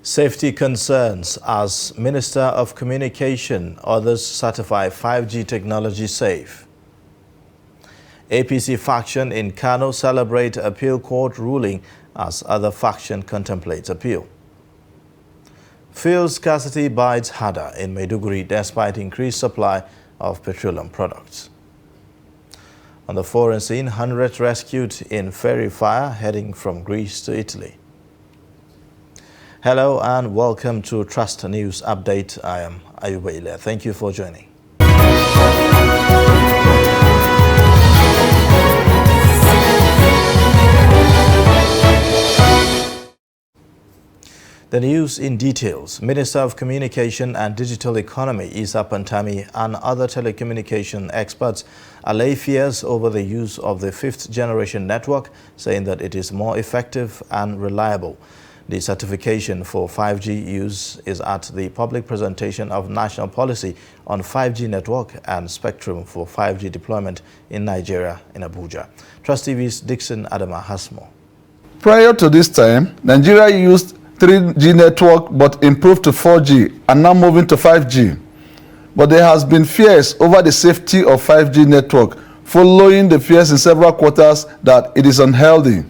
Safety concerns as Minister of Communication, others certify 5G technology safe. APC faction in Kano celebrate appeal court ruling as other faction contemplates appeal. Fuel scarcity bites harder in Maiduguri despite increased supply of petroleum products. On the foreign scene, hundreds rescued in ferry fire heading from Greece to Italy. Hello and welcome to Trust News Update. I am Ayuba Ile. Thank you for joining. The news in details. Minister of Communication and Digital Economy Isa Pantami and other telecommunication experts allay fears over the use of the 5th generation network, saying that it is more effective and reliable. The certification for 5G use is at the public presentation of National Policy on 5G Network and Spectrum for 5G Deployment in Nigeria in Abuja. Trust TV's Dixon Adama has more. Prior to this time, Nigeria used 3G network but improved to 4G and now moving to 5G. But there has been fears over the safety of 5G network, following the fears in several quarters that it is unhealthy.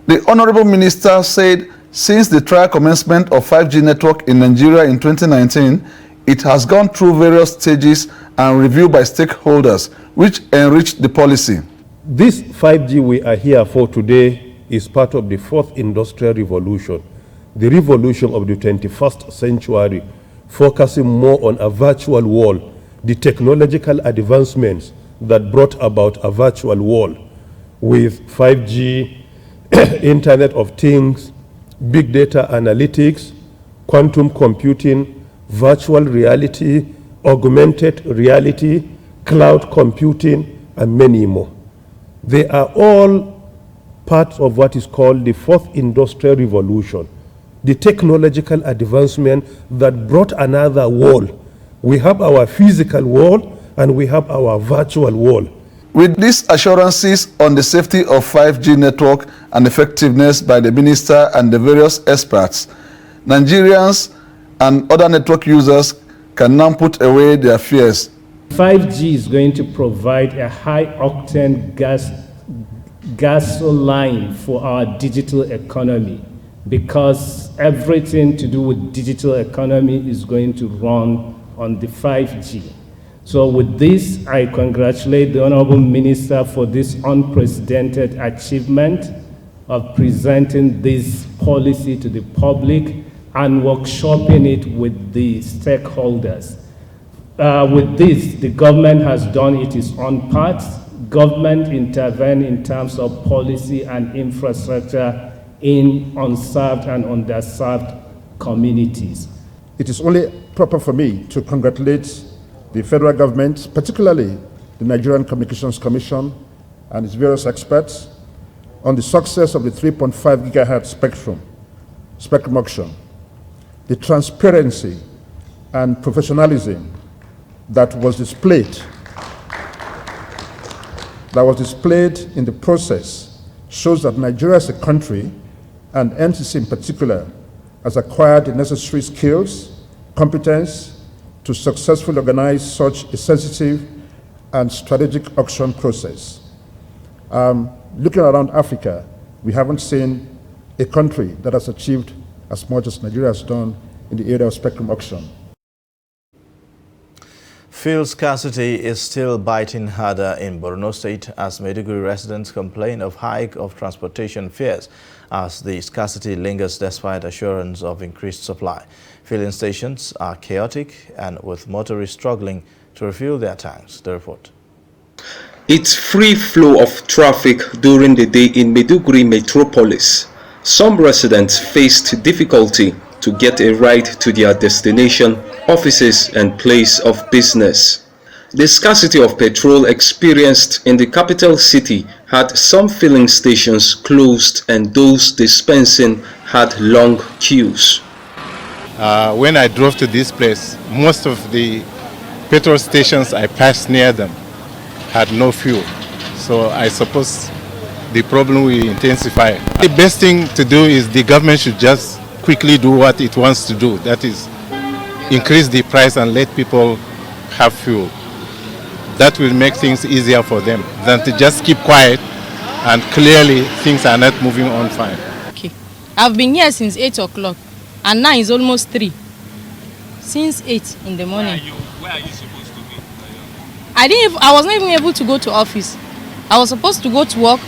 The Honorable Minister said since the trial commencement of 5G network in Nigeria in 2019, it has gone through various stages and review by stakeholders, which enriched the policy. This 5G we are here for today is part of the 4th industrial revolution, the revolution of the 21st century, focusing more on a virtual world, the technological advancements that brought about a virtual world with 5G, Internet of Things, big data analytics, quantum computing, virtual reality, augmented reality, cloud computing, and many more. They are all part of what is called the 4th industrial revolution, the technological advancement that brought another world. We have our physical world and we have our virtual world. With these assurances on the safety of 5G network and effectiveness by the minister and the various experts, Nigerians and other network users can now put away their fears. 5G is going to provide a high-octane gasoline for our digital economy, because everything to do with digital economy is going to run on the 5G. So with this, I congratulate the Honorable Minister for this unprecedented achievement of presenting this policy to the public and workshopping it with the stakeholders. With this, the government has done its own part. Government intervened in terms of policy and infrastructure in unserved and underserved communities. It is only proper for me to congratulate the federal government, particularly the Nigerian Communications Commission and its various experts, on the success of the 3.5 gigahertz spectrum auction, the transparency and professionalism that was displayed in the process shows that Nigeria as a country, and NCC in particular, has acquired the necessary skills, competence, to successfully organize such a sensitive and strategic auction process. Looking around Africa, we haven't seen a country that has achieved as much as Nigeria has done in the area of spectrum auction. Fuel scarcity is still biting harder in Borno State as Maiduguri residents complain of hike of transportation fares as the scarcity lingers despite assurance of increased supply. Filling stations are chaotic and with motorists struggling to refuel their tanks. The report. It's free flow of traffic during the day in Maiduguri metropolis. Some residents faced difficulty to get a ride to their destination, offices and place of business. The scarcity of petrol experienced in the capital city had some filling stations closed and those dispensing had long queues. When I drove to this place, most of the petrol stations I passed near them had no fuel. So I suppose the problem will intensify. The best thing to do is the government should just quickly do what it wants to do. That is, increase the price and let people have fuel. That will make things easier for them than to just keep quiet and clearly things are not moving on fine. Okay. I've been here since 8 o'clock and now it's almost 3. Since 8 in the morning. Where are you supposed to be? I was not even able to go to office. I was supposed to go to work.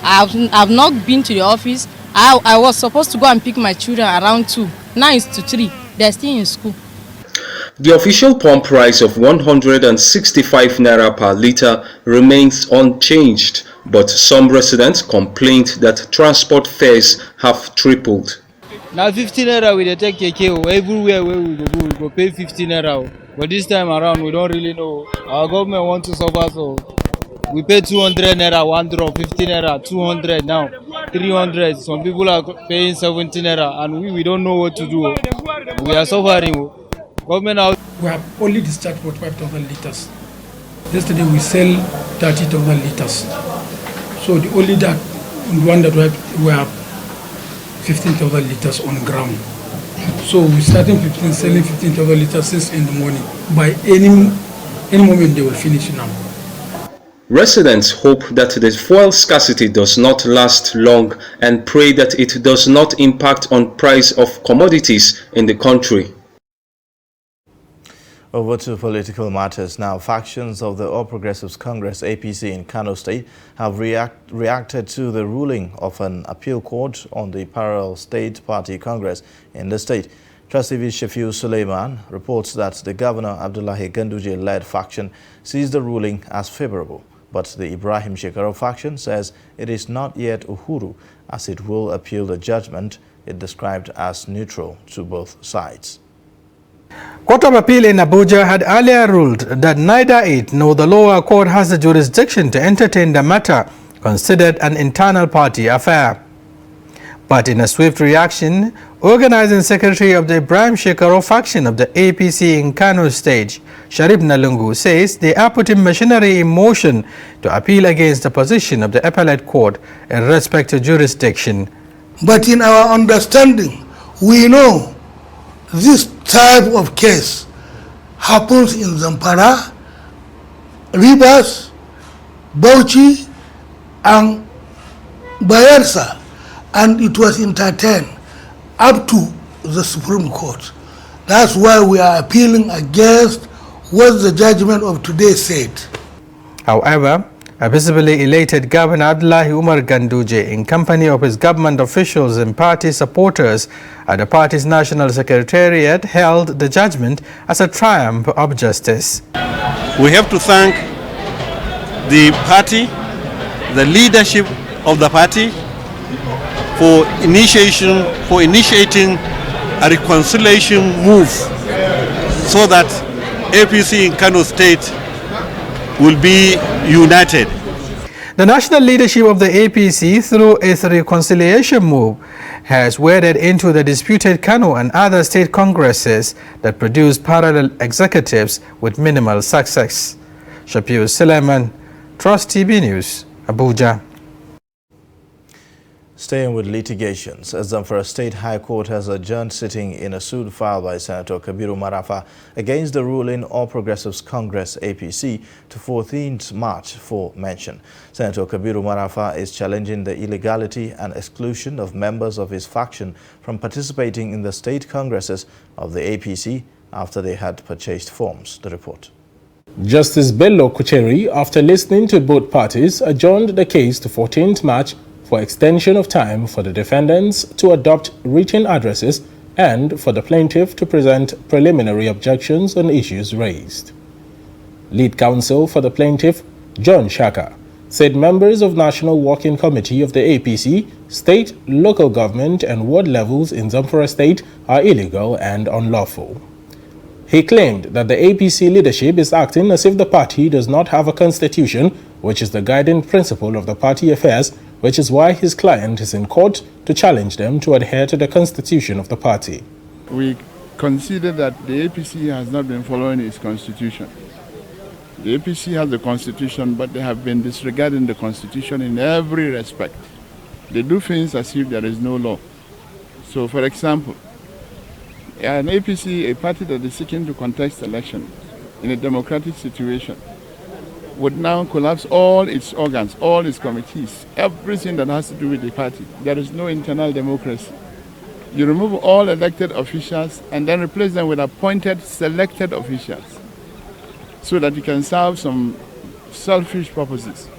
I've not been to the office. I was supposed to go and pick my children around 2. Now it's to 3. They're still in school. The official pump price of 165 naira per litre remains unchanged, but some residents complained that transport fares have tripled. Now 15 naira we dey take keke everywhere where we go pay 15 naira. But this time around we don't really know. Our government wants to suffer, so we pay 200 naira one drop, 50 naira, 200 now, 300. Some people are paying 70 naira, and we don't know what to do. We are suffering. Government out. We have only discharged for 5,000 liters. Yesterday we sell 30,000 liters. So the only one that we have 15,000 liters on ground. So we starting selling 15,000 liters since in the morning. By any moment they will finish now. Residents hope that the fuel scarcity does not last long and pray that it does not impact on price of commodities in the country. Over to political matters now. Factions of the All Progressives Congress APC in Kano State have reacted to the ruling of an appeal court on the parallel state party congress in the state. Trustee Shafiu Suleiman reports that the Governor Abdullahi Ganduje-led faction sees the ruling as favorable, but the Ibrahim Shekarau faction says it is not yet Uhuru, as it will appeal the judgment it described as neutral to both sides. Court of Appeal in Abuja had earlier ruled that neither it nor the lower court has the jurisdiction to entertain the matter, considered an internal party affair. But in a swift reaction, organizing secretary of the Ibrahim Shekarau faction of the APC in Kano State, Sharif Nalungu, says they are putting machinery in motion to appeal against the position of the appellate court in respect to jurisdiction. But in our understanding, we know this type of case happens in Zamfara, Rivers, Bauchi, and Bayelsa, and it was entertained up to the Supreme Court. That's why we are appealing against what the judgment of today said. However, a visibly elated Governor Abdullahi Umar Ganduje, in company of his government officials and party supporters at the party's national secretariat, hailed the judgment as a triumph of justice. We have to thank the party, the leadership of the party, for initiating a reconciliation move so that APC in Kano State will be united. The national leadership of the APC, through its reconciliation move, has waded into the disputed Kano and other state congresses that produce parallel executives with minimal success. Shafiu Suleiman, Trust TV News, Abuja. Staying with litigations, Zamfara State High Court has adjourned sitting in a suit filed by Senator Kabiru Marafa against the ruling All Progressives Congress APC to 14th March for mention. Senator Kabiru Marafa is challenging the illegality and exclusion of members of his faction from participating in the state congresses of the APC after they had purchased forms. The report. Justice Bello Kucheri, after listening to both parties, adjourned the case to 14th March for extension of time for the defendants to adopt written addresses and for the plaintiff to present preliminary objections on issues raised. Lead counsel for the plaintiff, John Shaka, said members of National Working Committee of the APC, state, local government and ward levels in Zamfara State are illegal and unlawful. He claimed that the APC leadership is acting as if the party does not have a constitution, which is the guiding principle of the party affairs, which is why his client is in court to challenge them to adhere to the constitution of the party. We consider that the APC has not been following its constitution. The APC has the constitution, but they have been disregarding the constitution in every respect. They do things as if there is no law. So, for example, an APC, a party that is seeking to contest election in a democratic situation, would now collapse all its organs, all its committees, everything that has to do with the party. There is no internal democracy. You remove all elected officials and then replace them with appointed, selected officials so that you can serve some selfish purposes.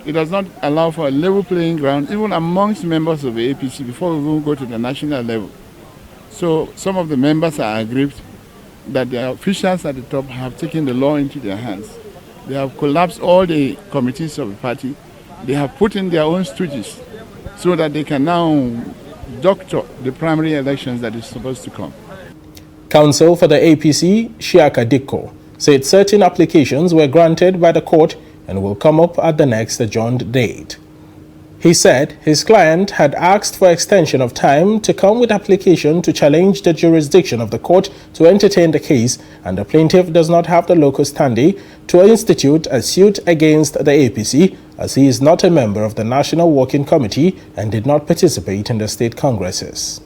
It does not allow for a level playing ground, even amongst members of the APC, before we even go to the national level. So some of the members are aggrieved that the officials at the top have taken the law into their hands. They have collapsed all the committees of the party. They have put in their own stooges so that they can now doctor the primary elections that is supposed to come. Counsel for the APC, Shiaka Dikko, said certain applications were granted by the court and will come up at the next adjourned date. He said his client had asked for extension of time to come with application to challenge the jurisdiction of the court to entertain the case, and the plaintiff does not have the locus standi to institute a suit against the APC, as he is not a member of the National Working Committee and did not participate in the state congresses.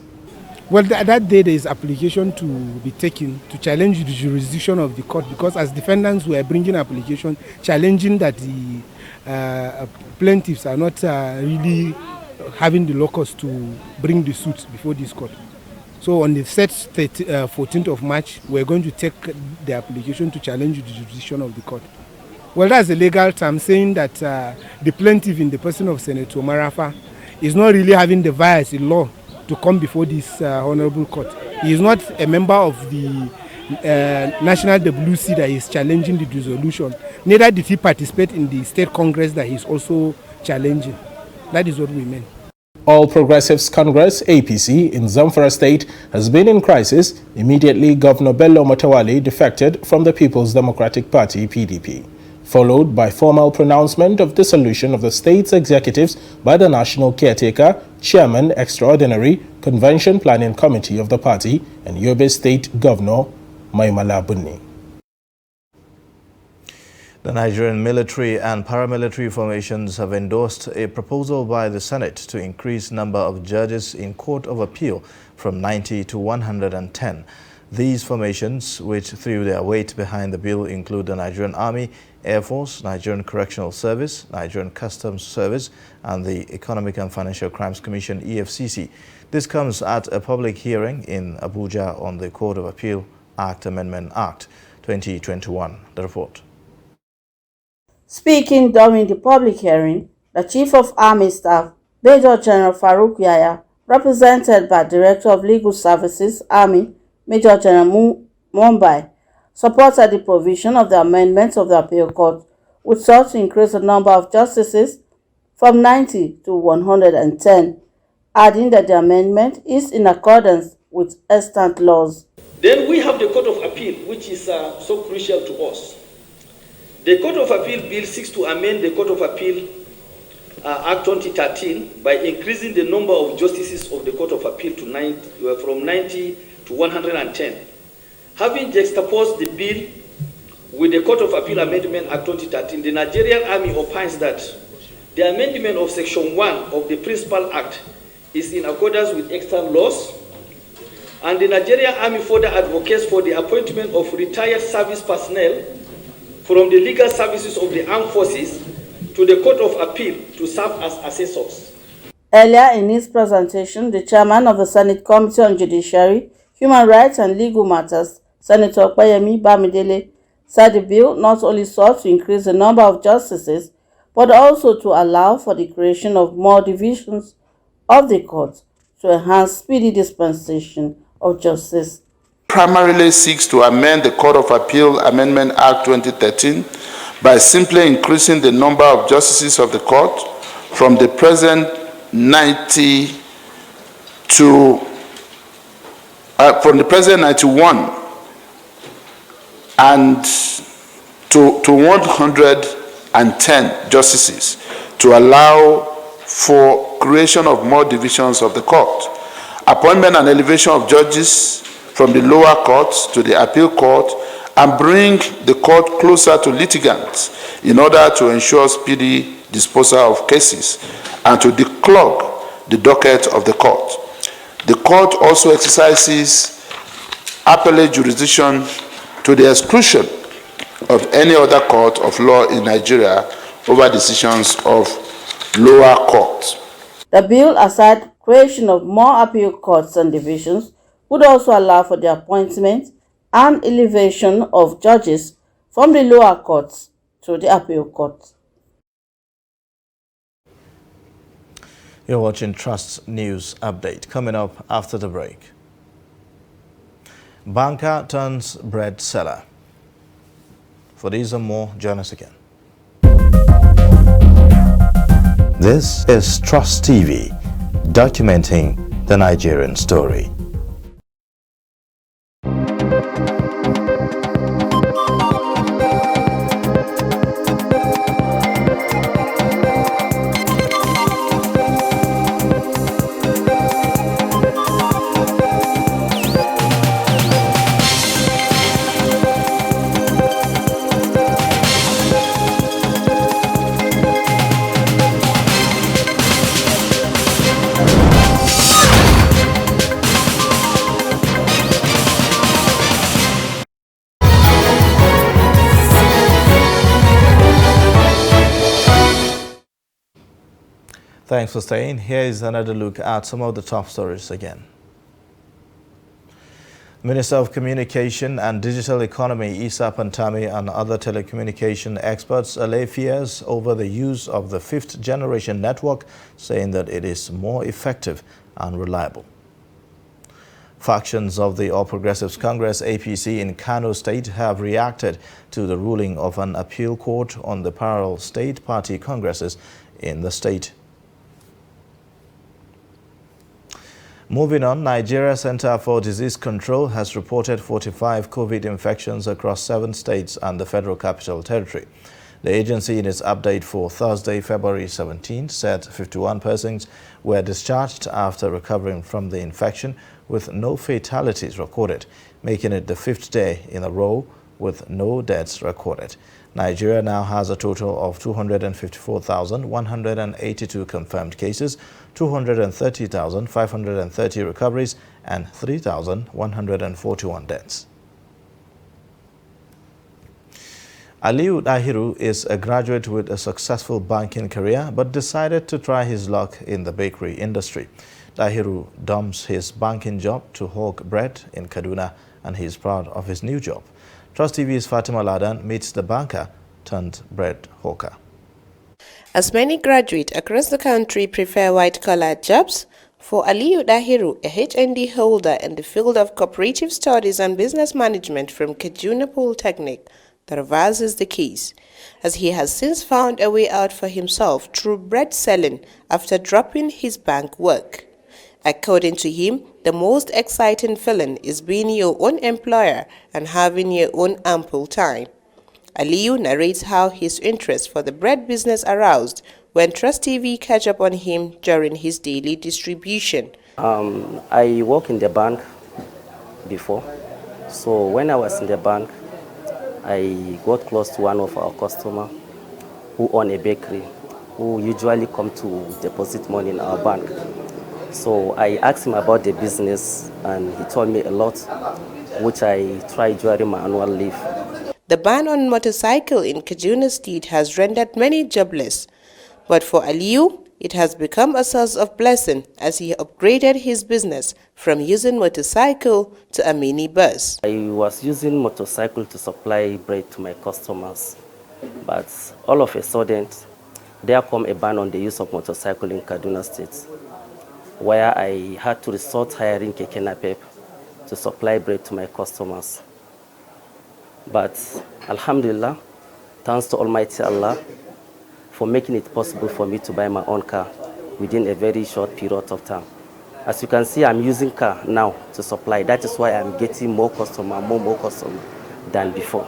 Well, that day there is application to be taken to challenge the jurisdiction of the court, because as defendants we are bringing application challenging that the plaintiffs are not really having the locus to bring the suit before this court. So on the set 14th of March, we're going to take the application to challenge the jurisdiction of the court. Well, that's a legal term saying that the plaintiff in the person of Senator Marafa is not really having the bias in law to come before this honorable court. He is not a member of the National WC that is challenging the resolution. Neither did he participate in the state congress that he is also challenging. That is what we mean. All Progressives Congress, APC, in Zamfara State has been in crisis immediately Governor Bello Matawalle defected from the People's Democratic Party, PDP, followed by formal pronouncement of dissolution of the state's executives by the National Caretaker, Chairman Extraordinary, Convention Planning Committee of the party, and Yobe State Governor Maimala Bunni. The Nigerian military and paramilitary formations have endorsed a proposal by the Senate to increase number of judges in Court of Appeal from 90 to 110. These formations, which threw their weight behind the bill, include the Nigerian Army, Air Force, Nigerian Correctional Service, Nigerian Customs Service, and the Economic and Financial Crimes Commission, EFCC. This comes at a public hearing in Abuja on the Court of Appeal Act Amendment Act 2021. The report. Speaking during the public hearing, the Chief of Army Staff, Major General Farouk Yahya, represented by Director of Legal Services, Army, Major General Mumbai, supported the provision of the amendments of the Appeal Court, which sought to increase the number of justices from 90 to 110, adding that the amendment is in accordance with extant laws. Then we have the Court of Appeal, which is so crucial to us. The Court of Appeal Bill seeks to amend the Court of Appeal Act 2013 by increasing the number of justices of the Court of Appeal to from 90 to 110. Having juxtaposed the bill with the Court of Appeal Amendment Act 2013, the Nigerian Army opines that the amendment of Section 1 of the Principal Act is in accordance with extant laws, and the Nigerian Army further advocates for the appointment of retired service personnel from the legal services of the armed forces to the Court of Appeal to serve as assessors. Earlier in his presentation, the chairman of the Senate Committee on Judiciary, Human Rights and Legal Matters, Senator Opeyemi Bamidele, said the bill not only sought to increase the number of justices, but also to allow for the creation of more divisions of the court to enhance speedy dispensation of justice. Primarily seeks to amend the Court of Appeal Amendment Act 2013 by simply increasing the number of justices of the court from the present 90 to from the present 91 and to 110 justices to allow for creation of more divisions of the court, appointment and elevation of judges from the lower courts to the appeal court, and bring the court closer to litigants in order to ensure speedy disposal of cases and to declog the docket of the court. The court also exercises appellate jurisdiction to the exclusion of any other court of law in Nigeria over decisions of lower courts. The bill, aside creation of more appeal courts and divisions, would also allow for the appointment and elevation of judges from the lower courts to the appeal courts. You're watching Trust News Update. Coming up after the break. Banker turns bread seller. For these and more, join us again. This is Trust TV, documenting the Nigerian story. Thanks for staying. Here is another look at some of the top stories again. Minister of Communication and Digital Economy Isa Pantami and other telecommunication experts allay fears over the use of the fifth generation network, saying that it is more effective and reliable. Factions of the All Progressives Congress APC in Kano State have reacted to the ruling of an appeal court on the parallel state party congresses in the state. Moving on, Nigeria Center for Disease Control has reported 45 COVID infections across 7 states and the Federal Capital Territory. The agency, in its update for Thursday, February 17, said 51 persons were discharged after recovering from the infection, with no fatalities recorded, making it the 5th day in a row with no deaths recorded. Nigeria now has a total of 254,182 confirmed cases, 230,530 recoveries, and 3,141 deaths. Aliyu Dahiru is a graduate with a successful banking career, but decided to try his luck in the bakery industry. Dahiru dumps his banking job to hawk bread in Kaduna, and he is proud of his new job. Trust TV's Fatima Ladan meets the banker turned bread hawker. As many graduates across the country prefer white-collar jobs, for Aliyu Dahiru, a HND holder in the field of cooperative studies and business management from Kaduna Polytechnic, the reverse is the case, as he has since found a way out for himself through bread selling after dropping his bank work. According to him, the most exciting feeling is being your own employer and having your own ample time. Aliyu narrates how his interest for the bread business aroused when Trust TV catch up on him during his daily distribution. I work in the bank before, so when I was in the bank, I got close to one of our customers who own a bakery, who usually come to deposit money in our bank. So I asked him about the business and he told me a lot, which I tried during my annual leave. The ban on motorcycle in Kaduna State has rendered many jobless, but for Aliyu, it has become a source of blessing as he upgraded his business from using motorcycle to a minibus. I was using motorcycle to supply bread to my customers, but all of a sudden, there come a ban on the use of motorcycle in Kaduna State, where I had to resort hiring Keke Napep to supply bread to my customers. But Alhamdulillah, thanks to Almighty Allah for making it possible for me to buy my own car within a very short period of time. As you can see, I'm using car now to supply. That is why I'm getting more customer than before.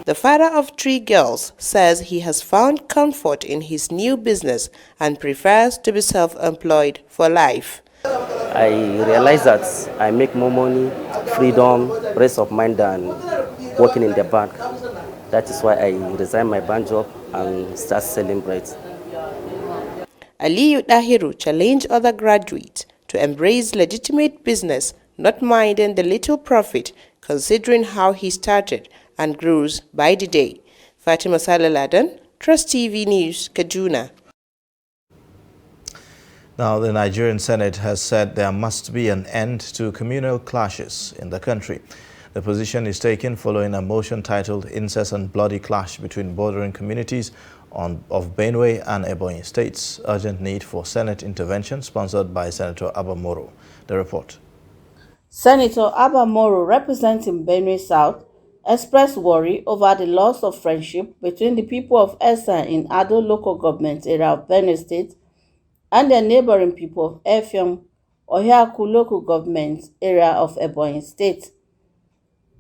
The father of 3 girls says he has found comfort in his new business and prefers to be self-employed for life. I realize that I make more money, freedom, rest of mind than working in the bank. That is why I resigned my bank job and start selling bread. Aliyu Dahiru challenged other graduates to embrace legitimate business, not minding the little profit, considering how he started and grows by the day. Fatima Salaladan, Trust TV News, Kaduna. Now, the Nigerian Senate has said there must be an end to communal clashes in the country. The position is taken following a motion titled Incessant Bloody Clash Between Bordering Communities of Benue and Ebonyi States, Urgent Need for Senate Intervention, sponsored by Senator Abba Moro. The report. Senator Abba Moro, representing Benue South, expressed worry over the loss of friendship between the people of Esa in Ado local government area of Benue State and their neighboring people of Efium, Ohiaku local government area of Ebonyi State.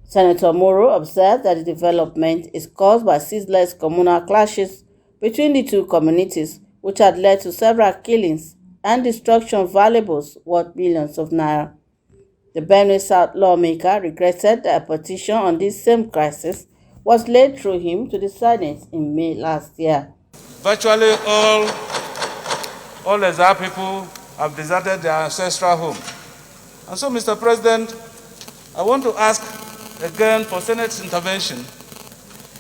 Senator Moro observed that the development is caused by ceaseless communal clashes between the two communities, which had led to several killings and destruction of valuables worth millions of naira. The Benue South lawmaker regretted that a petition on this same crisis was laid through him to the Senate in May last year. Virtually all Eza people have deserted their ancestral home. And so, Mr. President, I want to ask again for Senate's intervention.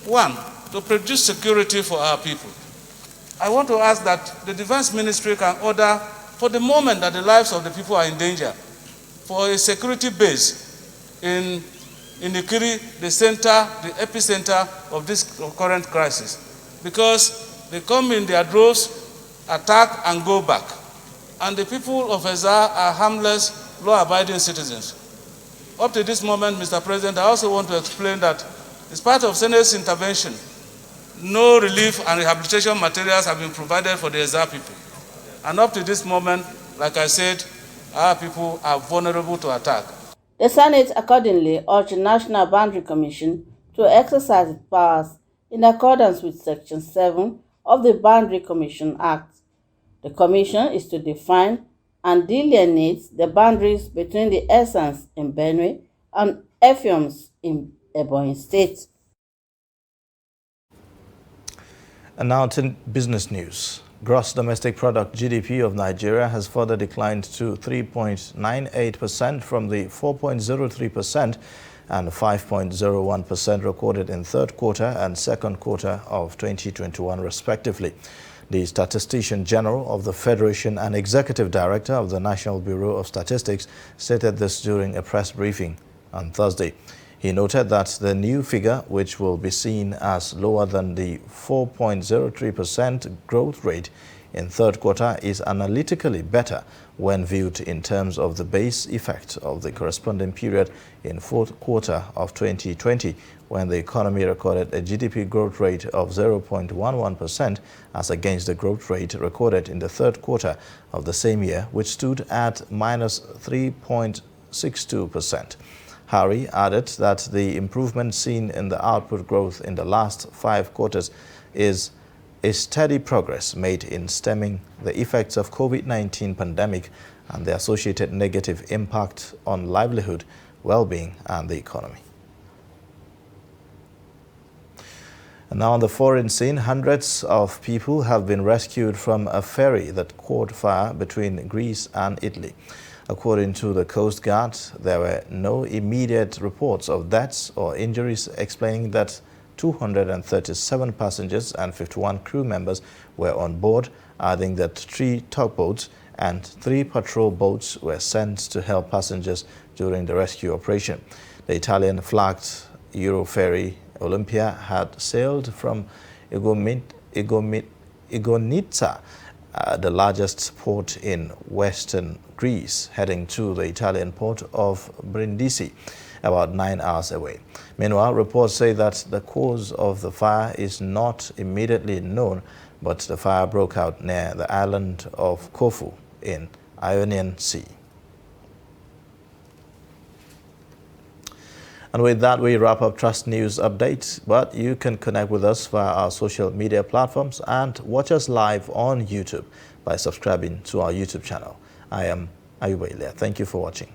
One, to produce security for our people. I want to ask that the Defense Ministry can order, for the moment that the lives of the people are in danger, for a security base in Ikiri, the center, the epicenter of this current crisis. Because they come in their droves, attack and go back. And the people of Eza are harmless, law-abiding citizens. Up to this moment, Mr. President, I also want to explain that as part of Senate's intervention, no relief and rehabilitation materials have been provided for the Eza people. And up to this moment, like I said, our people are vulnerable to attack. The Senate accordingly urged the National Boundary Commission to exercise its powers in accordance with Section 7 of the Boundary Commission Act. The commission is to define and delineate the boundaries between the Esans in Benue and Efiums in Ebonyi State. And now to business news. Gross domestic product GDP of Nigeria has further declined to 3.98% from the 4.03% and 5.01% recorded in third quarter and second quarter of 2021 respectively. The Statistician General of the Federation and Executive Director of the National Bureau of Statistics stated this during a press briefing on Thursday. He noted that the new figure, which will be seen as lower than the 4.03% growth rate in third quarter, is analytically better when viewed in terms of the base effect of the corresponding period in fourth quarter of 2020, when the economy recorded a GDP growth rate of 0.11% as against the growth rate recorded in the third quarter of the same year, which stood at minus 3.62%. Hari added that the improvement seen in the output growth in the last 5 quarters is a steady progress made in stemming the effects of COVID-19 pandemic and the associated negative impact on livelihood, well-being and the economy. And now on the foreign scene, hundreds of people have been rescued from a ferry that caught fire between Greece and Italy. According to the Coast Guard, there were no immediate reports of deaths or injuries, explaining that 237 passengers and 51 crew members were on board, adding that 3 tugboats and 3 patrol boats were sent to help passengers during the rescue operation. The Italian-flagged Euro ferry Olympia had sailed from Igonitsa, the largest port in western Greece, heading to the Italian port of Brindisi, about 9 hours away. Meanwhile, reports say that the cause of the fire is not immediately known, but the fire broke out near the island of Corfu in Ionian Sea. And with that, we wrap up Trust News Update, but you can connect with us via our social media platforms and watch us live on YouTube by subscribing to our YouTube channel. I am Ayuba Ilya. Thank you for watching.